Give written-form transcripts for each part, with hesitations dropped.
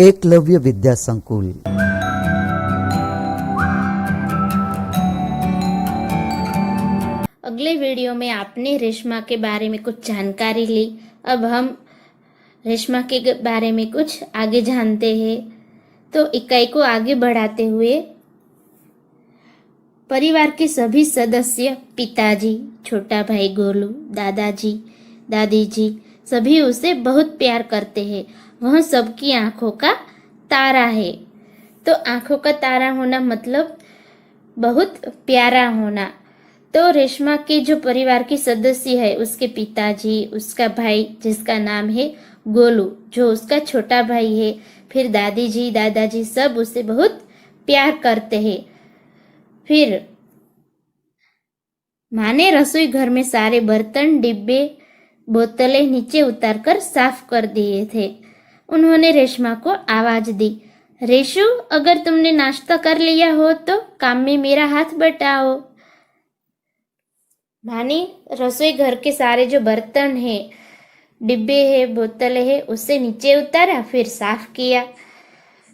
एकलव्य विद्या संकुल। अगले वीडियो में आपने रेशमा के बारे में कुछ जानकारी ली। अब हम रेशमा के बारे में कुछ आगे जानते हैं। तो इकाई को आगे बढ़ाते हुए परिवार के सभी सदस्य, पिताजी, छोटा भाई गोलू, दादाजी, दादी जी, सभी उसे बहुत प्यार करते हैं। वह सबकी आंखों का तारा है। तो आंखों का तारा होना मतलब बहुत प्यारा होना। तो रेशमा के जो परिवार के सदस्य है, उसके पिताजी, उसका भाई जिसका नाम है गोलू, जो उसका छोटा भाई है, फिर दादी जी, दादाजी, सब उसे बहुत प्यार करते हैं। फिर माँ ने रसोई घर में सारे बर्तन, डिब्बे, बोतलें नीचे उतारकर साफ कर दिए थे। उन्होंने रेशमा को आवाज दी, रेशु, अगर तुमने नाश्ता कर लिया हो तो काम में मेरा हाथ बटाओ। माँ ने रसोई घर के सारे जो बर्तन है, डिब्बे है, बोतलें है, उसे नीचे उतारा, फिर साफ किया।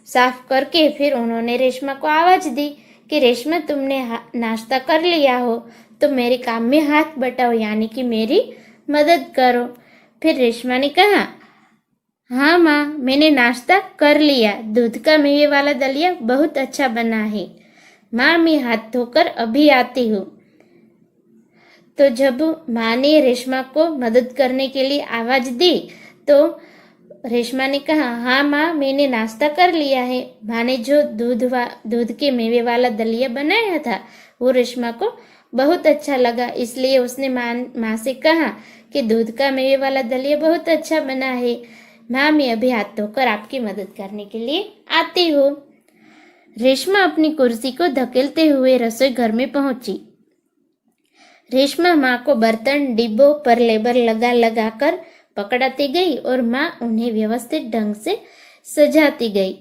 साफ करके फिर उन्होंने रेशमा को आवाज दी कि रेशमा, तुमने नाश्ता कर लिया हो तो मेरे काम में हाथ बटाओ, यानी कि मेरी मदद करो। फिर रेशमा ने कहा, हाँ माँ, मैंने नाश्ता कर लिया। दूध का मेवे वाला दलिया बहुत अच्छा बना है। माँ, मैं हाथ धोकर अभी आती हूँ। तो जब माँ ने रेशमा को मदद करने के लिए आवाज दी तो रेशमा ने कहा, हाँ माँ, मैंने नाश्ता कर लिया है। माँ ने जो दूध के मेवे वाला दलिया बनाया था वो रेशमा को बहुत अच्छा लगा, इसलिए उसने माँ से कहा कि दूध का मेवे वाला दलिया बहुत अच्छा बना है। माँ, मैं अभी हाथ धोकर आपकी मदद करने के लिए आती हूँ। रेशमा अपनी कुर्सी को धकेलते हुए रसोई घर में पहुंची। रेशमा माँ को बर्तन, डिब्बों पर लेबल लगा लगा कर पकड़ाती गई और माँ उन्हें व्यवस्थित ढंग से सजाती गई।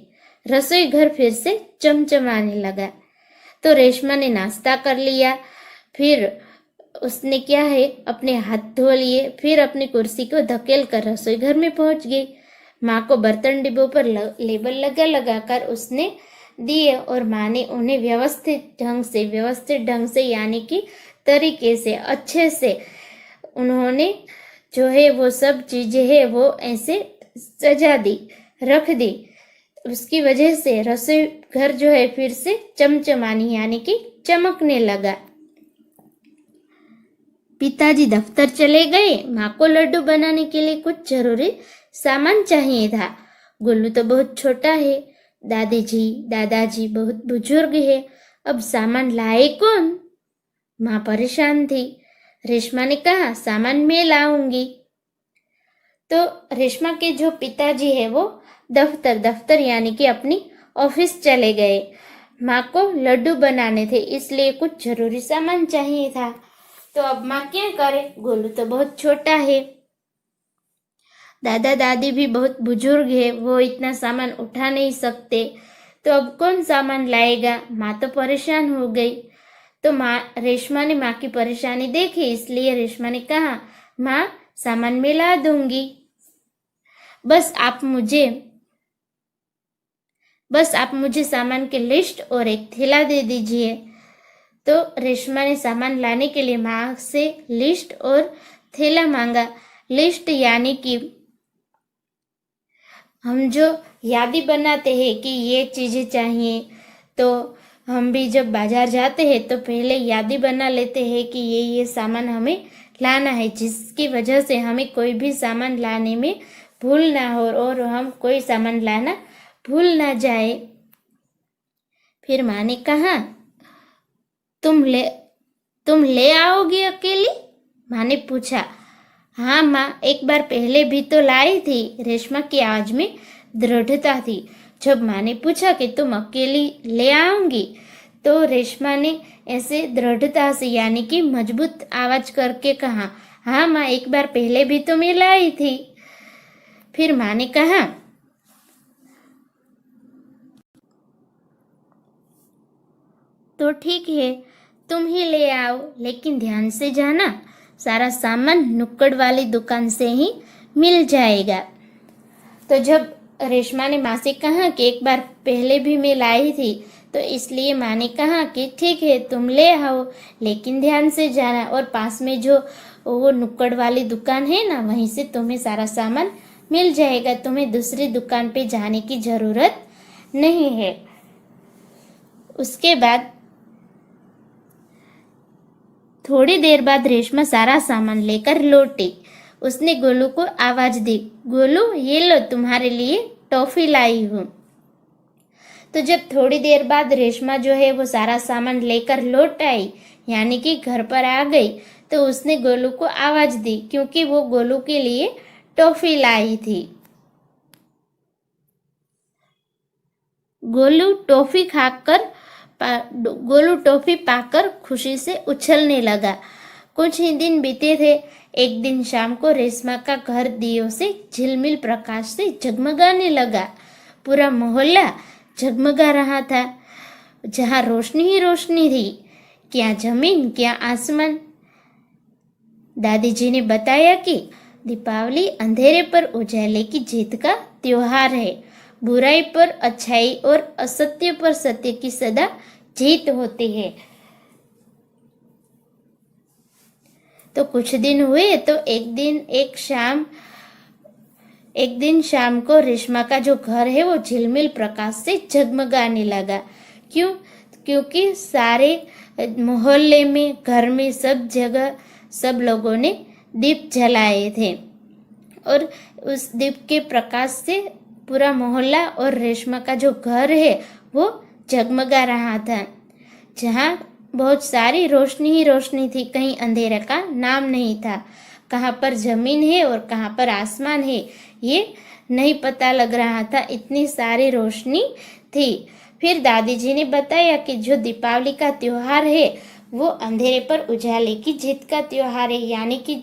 रसोई घर फिर से चमचमाने लगा। तो रेशमा ने नाश्ता कर लिया, फिर उसने क्या है, अपने हाथ धो लिए, फिर अपनी कुर्सी को धकेल कर रसोई घर में पहुंच गई। माँ को बर्तन, डिब्बों पर लेबल लगा लगा कर उसने दिए और माँ ने उन्हें व्यवस्थित ढंग से यानी कि तरीके से, अच्छे से उन्होंने जो है वो सब चीजें है वो ऐसे सजा दी, रख दी। उसकी वजह से रसोई घर जो है फिर से चमचमानी यानी कि चमकने लगा। पिताजी दफ्तर चले गए। माँ को लड्डू बनाने के लिए कुछ जरूरी सामान चाहिए था। गोलू तो बहुत छोटा है, दादाजी बहुत बुजुर्ग है, अब सामान लाए कौन? माँ परेशान थी। रेशमा ने कहा, सामान मैं लाऊंगी। तो रेशमा के जो पिताजी है वो दफ्तर यानी कि अपनी ऑफिस चले गए। माँ को लड्डू बनाने थे, इसलिए कुछ जरूरी सामान चाहिए था। तो अब माँ क्या करे? गोलू तो बहुत छोटा है, दादा दादी भी बहुत बुजुर्ग है, वो इतना सामान उठा नहीं सकते। तो अब कौन सामान लाएगा? माँ तो परेशान हो गई। तो रेशमा ने माँ की परेशानी देखी, इसलिए रेशमा ने कहा, माँ, सामान मैं ला दूंगी, बस आप मुझे सामान की लिस्ट और एक थैला दे दीजिए। तो रेशमा ने सामान लाने के लिए माँ से लिस्ट और थैला मांगा। लिस्ट यानी कि हम जो यादी बनाते हैं कि ये चीजें चाहिए, तो हम भी जब बाजार जाते हैं तो पहले यादी बना लेते हैं कि ये सामान हमें लाना है, जिसकी वजह से हमें कोई भी सामान लाने में भूल ना हो और हम कोई सामान लाना भूल ना जाए। फिर माँ ने कहा, तुम ले आओगी अकेली? माँ ने पूछा। हाँ माँ, एक बार पहले भी तो लाई थी। रेशमा की आवाज में दृढ़ता थी। जब माँ ने पूछा कि तुम अकेली ले आओगी, तो रेशमा ने ऐसे दृढ़ता से यानी कि मजबूत आवाज करके कहा, हाँ माँ, एक बार पहले भी तो मैं लाई थी। फिर माँ ने कहा, तो ठीक है, तुम ही ले आओ, लेकिन ध्यान से जाना, सारा सामान नुक्कड़ वाली दुकान से ही मिल जाएगा। तो जब रेशमा ने माँ से कहा कि एक बार पहले भी मैं लाई थी, तो इसलिए माँ ने कहा कि ठीक है तुम ले आओ, लेकिन ध्यान से जाना, और पास में जो वो नुक्कड़ वाली दुकान है ना, वहीं से तुम्हें सारा सामान मिल जाएगा, तुम्हें दूसरी दुकान पे जाने की ज़रूरत नहीं है। उसके बाद थोड़ी देर बाद रेशमा सारा सामान लेकर लौटी। उसने गोलू को आवाज दी, गोलू ये लो तुम्हारे लिए टॉफी लाई हूँ। तो जब थोड़ी देर बाद रेशमा जो है वो सारा सामान लेकर लौट आई, यानी कि घर पर आ गई, तो उसने गोलू को आवाज दी, क्योंकि वो गोलू के लिए टॉफी लाई थी। गोलू टॉफी पाकर खुशी से उछलने लगा। कुछ ही दिन बीते थे। एक दिन शाम को रेशमा का घर दियों से झिलमिल प्रकाश से जगमगाने लगा। पूरा मोहल्ला जगमगा रहा था। जहाँ रोशनी ही रोशनी थी, क्या जमीन क्या आसमान। दादी जी ने बताया कि दीपावली अंधेरे पर उजाले की जीत का त्योहार है। बुराई पर अच्छाई और असत्य पर सत्य की सदा जीत होती है। तो कुछ दिन हुए तो एक दिन शाम को रेशमा का जो घर है वो झिलमिल प्रकाश से जगमगाने लगा। क्योंकि सारे मोहल्ले में, घर में, सब जगह सब लोगों ने दीप जलाए थे, और उस दीप के प्रकाश से पूरा मोहल्ला और रेशमा का जो घर है वो जगमगा रहा था। जहाँ बहुत सारी रोशनी ही रोशनी थी, कहीं अंधेरे का नाम नहीं था। कहाँ पर जमीन है और कहाँ पर आसमान है ये नहीं पता लग रहा था, इतनी सारी रोशनी थी। फिर दादी जी ने बताया कि जो दीपावली का त्योहार है वो अंधेरे पर उजाले की जीत का त्योहार है, यानी कि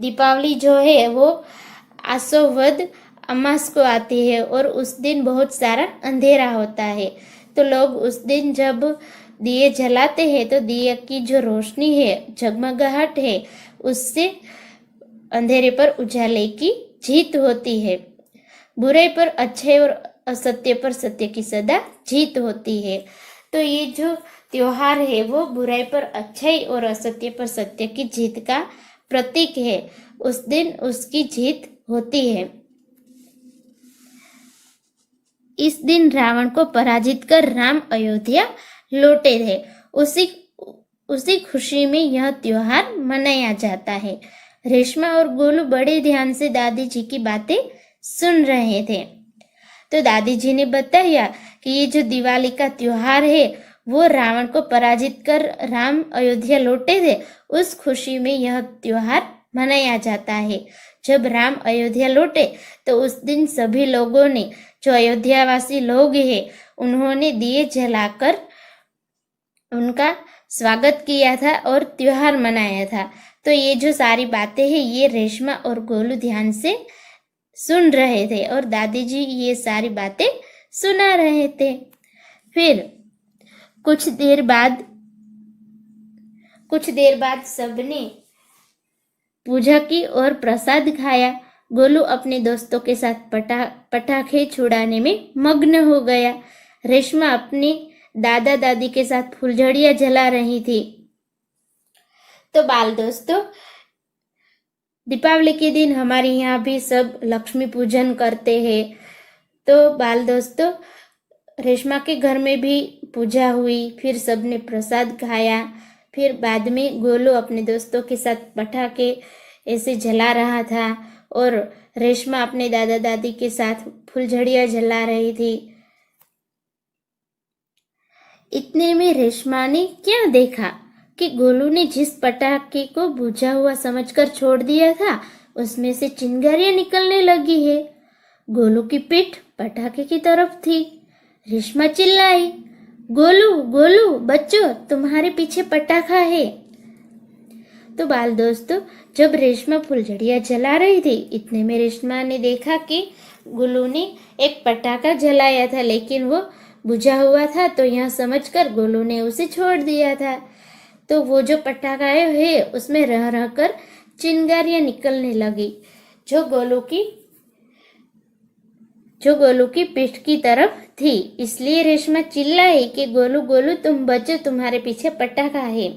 दीपावली जो है वो आसो वद अमास को आती है, और उस दिन बहुत सारा अंधेरा होता है। तो लोग उस दिन जब दिए जलाते हैं तो दिए की जो रोशनी है, जगमगाहट है, उससे अंधेरे पर उजाले की जीत होती है। बुराई पर अच्छे और असत्य पर सत्य की सदा जीत होती है। तो ये जो त्योहार है वो बुराई पर अच्छाई और असत्य पर सत्य की जीत का प्रतीक है। उस दिन उसकी जीत होती है। इस दिन रावण को पराजित कर राम अयोध्या लौटे थे। उसी खुशी में यह त्योहार मनाया जाता है। रेशमा और गोलू बड़े ध्यान से दादी जी की बातें सुन रहे थे। तो दादी जी ने बताया कि ये जो दिवाली का त्योहार है वो रावण को पराजित कर राम अयोध्या लौटे थे, उस खुशी में यह त्योहार मनाया जाता है। जब राम अयोध्या लौटे तो उस दिन सभी लोगों ने, जो अयोध्यावासी लोग हैं, उन्होंने दिए जलाकर उनका स्वागत किया था और त्योहार मनाया था। तो ये जो सारी बातें हैं ये रेशमा और गोलू ध्यान से सुन रहे थे और दादी जी ये सारी बातें सुना रहे थे। फिर कुछ देर बाद सबने पूजा की और प्रसाद खाया। गोलू अपने दोस्तों के साथ पटाखे छुड़ाने में मग्न हो गया। रेशमा अपने दादा दादी के साथ फुलझड़ियां जला रही थी। तो बाल दोस्तों, दीपावली के दिन हमारे यहाँ भी सब लक्ष्मी पूजन करते हैं। तो बाल दोस्तों, रेशमा के घर में भी पूजा हुई, फिर सबने प्रसाद खाया। फिर बाद में गोलू अपने दोस्तों के साथ पटाखे ऐसे जला रहा था और रेशमा अपने दादा दादी के साथ फुलझड़ियां जला रही थी। इतने में रेशमा ने क्या देखा कि गोलू ने जिस पटाखे को बुझा हुआ समझकर छोड़ दिया था उसमें से चिंगारियां निकलने लगी है। गोलू की पीठ पटाखे की तरफ थी। रेशमा चिल्लाई, गोलू गोलू बच्चों, तुम्हारे पीछे पटाखा है। तो बाल दोस्तों, जब रेशमा फुलझड़ियां जला रही थी, इतने में रेशमा ने देखा कि गोलू ने एक पटाखा जलाया था, लेकिन वो बुझा हुआ था। तो यह समझकर गोलू ने उसे छोड़ दिया था। तो वो जो पटाखा है उसमें रह रह कर चिंगारियां निकलने लगी, जो गोलू की जो गोलू की पीठ की तरफ थी। इसलिए रेशमा चिल्लाई कि गोलू गोलू तुम बचो, तुम्हारे पीछे पटाखा है।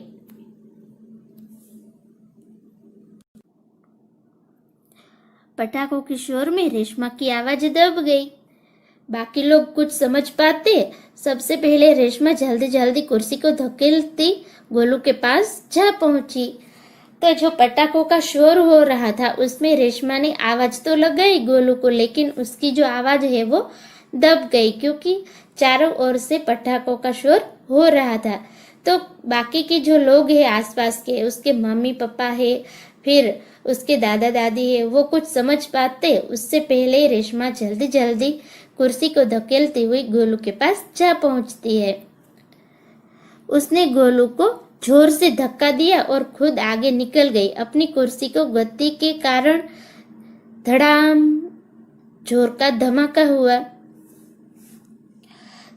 पटाखों के शोर में रेशमा की आवाज दब गई। बाकी लोग कुछ समझ पाते। सबसे पहले रेशमा जल्दी जल्दी कुर्सी को धकेलती गोलू के पास जा पहुंची। तो जो पटाखों का शोर हो रहा था उसमें रेशमा ने आवाज तो लगाई गोलू को, लेकिन उसकी जो आवाज है वो दब गई, क्योंकि चारों ओर से पटाखों का शोर हो रहा था। तो बाकी के जो लोग हैं आसपास के, उसके मम्मी पापा है, फिर उसके दादा दादी है, वो कुछ समझ पाते उससे पहले रेशमा जल्दी जल्दी कुर्सी को धकेलती हुई गोलू के पास जा पहुंचती है। उसने गोलू को जोर से धक्का दिया और खुद आगे निकल गई। अपनी कुर्सी को गति के कारण धड़ाम जोर का धमाका हुआ।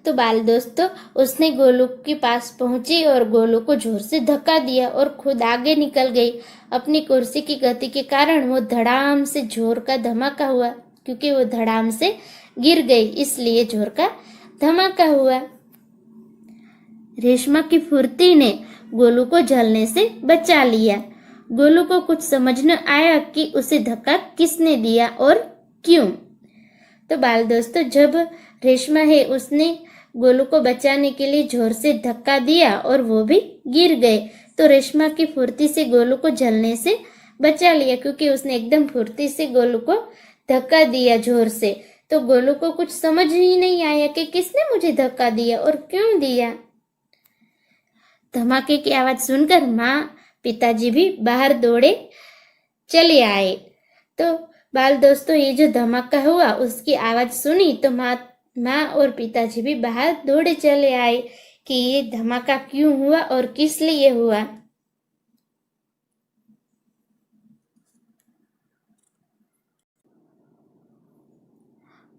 तो बाल दोस्तों, उसने गोलू के पास पहुंची और गोलू को जोर से धक्का दिया और खुद आगे निकल गई। अपनी कुर्सी की गति के कारण वो धड़ाम से जोर का धमाका हुआ, क्योंकि वो धड़ाम से गिर गई, इसलिए जोर का धमाका हुआ। रेशमा की फुर्ती ने गोलू को जलने से बचा लिया। गोलू को कुछ समझ न आया कि उसे धक्का किसने दिया और क्यों। तो बाल दोस्तों, जब रेशमा है उसने गोलू को बचाने के लिए जोर से धक्का दिया और वो भी गिर गए, तो रेशमा की फुर्ती से गोलू को जलने से बचा लिया, क्योंकि उसने एकदम फुर्ती से गोलू को धक्का दिया जोर से। तो गोलू को कुछ समझ ही नहीं आया कि किसने मुझे धक्का दिया और क्यों दिया। धमाके की आवाज सुनकर माँ पिताजी भी बाहर दौड़े चले आए। तो बाल दोस्तों, ये जो धमाका हुआ उसकी आवाज सुनी तो माँ और पिताजी भी बाहर दौड़े चले आए कि ये धमाका क्यों हुआ और किस लिए हुआ।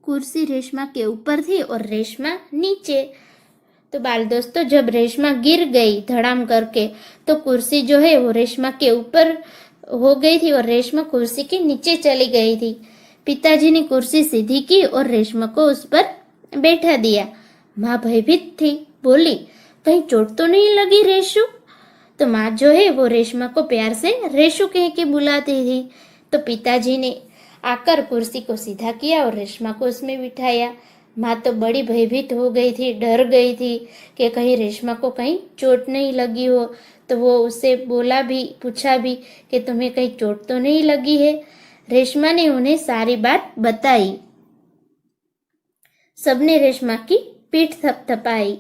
कुर्सी रेशमा के ऊपर थी और रेशमा नीचे। तो बाल दोस्तों, जब रेशमा गिर गई धड़ाम करके, तो कुर्सी जो है वो रेशमा के ऊपर हो गई थी और रेशमा कुर्सी के नीचे चली गई थी। पिताजी ने कुर्सी सीधी की और रेशमा को उस पर बैठा दिया। माँ भयभीत थी, बोली, कहीं चोट तो नहीं लगी रेशु? तो माँ जो है वो रेशमा को प्यार से रेशु कह के बुलाती थी। तो पिताजी ने आकर कुर्सी को सीधा किया और रेशमा को उसमें बिठाया। माँ तो बड़ी भयभीत हो गई थी, डर गई थी कि कहीं रेशमा को कहीं चोट नहीं लगी हो। तो वो उससे बोला भी, पूछा भी कि तुम्हें कहीं चोट तो नहीं लगी है। रेशमा ने उन्हें सारी बात बताई। सबने रेशमा की पीठ थपथपाई।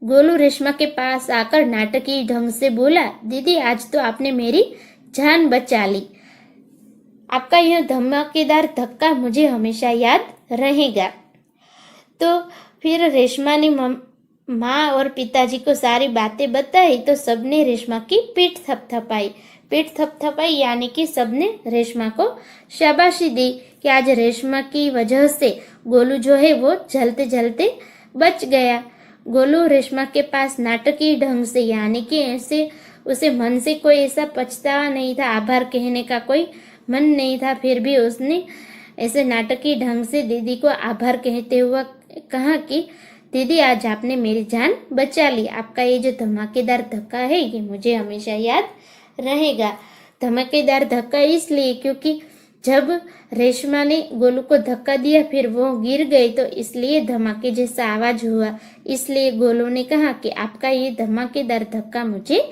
गोलू रेशमा के पास आकर नाटकीय ढंग से बोला, दीदी आज तो आपने मेरी जान बचा ली। आपका यह धमाकेदार धक्का मुझे हमेशा याद रहेगा। तो फिर रेशमा ने माँ और पिताजी को सारी बातें बताई। तो सबने रेशमा की पीठ थपथपाई। पीठ थपथपाई यानी कि सबने रेशमा को शाबाशी दी कि आज रेशमा की वजह से गोलू जो है वो जलते जलते बच गया। गोलू रेशमा के पास नाटकीय ढंग से, यानी कि ऐसे उसे मन से कोई ऐसा पछतावा नहीं था, आभार कहने का कोई मन नहीं था, फिर भी उसने ऐसे नाटकीय ढंग से दीदी को आभार कहते हुए कहा कि दीदी आज आपने मेरी जान बचा ली। आपका ये जो धमाकेदार धक्का है ये मुझे हमेशा याद रहेगा। धमाकेदार धक्का इसलिए क्योंकि जब रेशमा ने गोलू को धक्का दिया फिर वो गिर गई, तो इसलिए धमाके जैसा आवाज हुआ। इसलिए गोलू ने कहा कि आपका ये धमाकेदार धक्का मुझे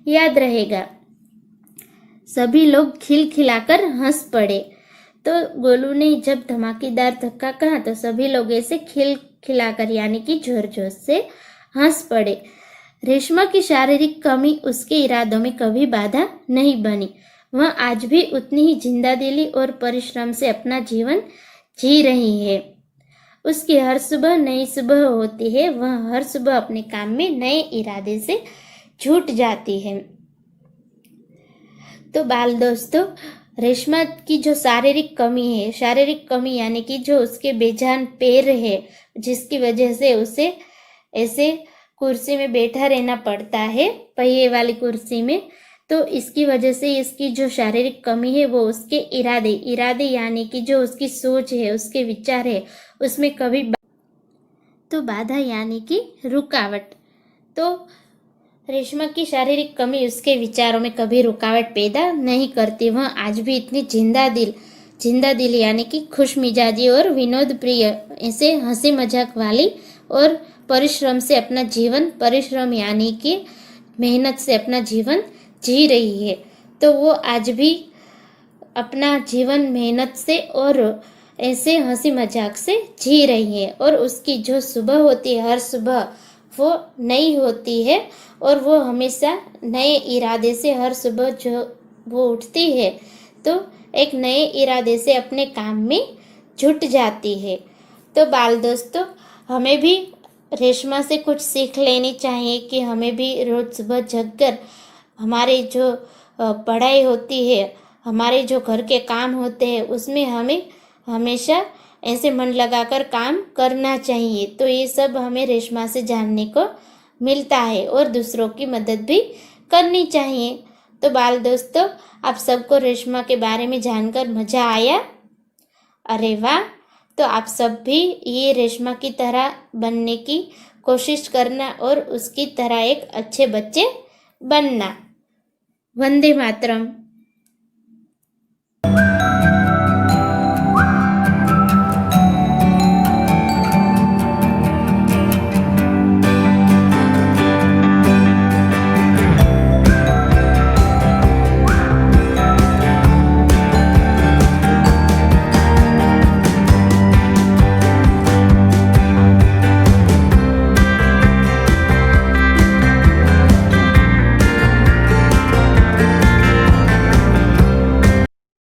याद रहेगा। सभी लोग खिलखिलाकर हंस पड़े। तो गोलू ने जब धमाकेदार धक्का कहा तो सभी लोग ऐसे खिलखिलाकर यानी कि जोर जोर से हंस पड़े। रेशमा की शारीरिक कमी उसके इरादों में कभी बाधा नहीं बनी। वह आज भी उतनी ही जिंदादिली और परिश्रम से अपना जीवन जी रही है। उसकी हर सुबह नई सुबह होती है। वह हर सुबह अपने काम में नए इरादे से जुट जाती है। तो बाल दोस्तों, रेशमा की जो शारीरिक कमी है, शारीरिक कमी यानी कि जो उसके बेजान पैर है, जिसकी वजह से उसे ऐसे कुर्सी में बैठा रहना पड़ता है, पहिए वाली कुर्सी में, तो इसकी वजह से इसकी जो शारीरिक कमी है वो उसके इरादे यानी कि जो उसकी सोच है, उसके विचार है, उसमें कभी तो बाधा यानी कि रुकावट। तो रेशमा की शारीरिक कमी उसके विचारों में कभी रुकावट पैदा नहीं करती। वह आज भी इतनी जिंदा दिल यानी कि खुश मिजाजी और विनोद प्रिय, ऐसे हंसी मजाक वाली और परिश्रम यानी कि मेहनत से अपना जीवन जी रही है। तो वो आज भी अपना जीवन मेहनत से और ऐसे हंसी मजाक से जी रही है। और उसकी जो सुबह होती है, हर सुबह वो नई होती है और वो हमेशा नए इरादे से हर सुबह जो वो उठती है तो एक नए इरादे से अपने काम में जुट जाती है। तो बाल दोस्तों, हमें भी रेशमा से कुछ सीख लेनी चाहिए कि हमें भी रोज़ सुबह जगकर हमारे जो पढ़ाई होती है, हमारे जो घर के काम होते हैं, उसमें हमें हमेशा ऐसे मन लगाकर काम करना चाहिए। तो ये सब हमें रेशमा से जानने को मिलता है और दूसरों की मदद भी करनी चाहिए। तो बाल दोस्तों, आप सबको रेशमा के बारे में जानकर मज़ा आया? अरे वाह! तो आप सब भी ये रेशमा की तरह बनने की कोशिश करना और उसकी तरह एक अच्छे बच्चे बनना। वंदे मातरम।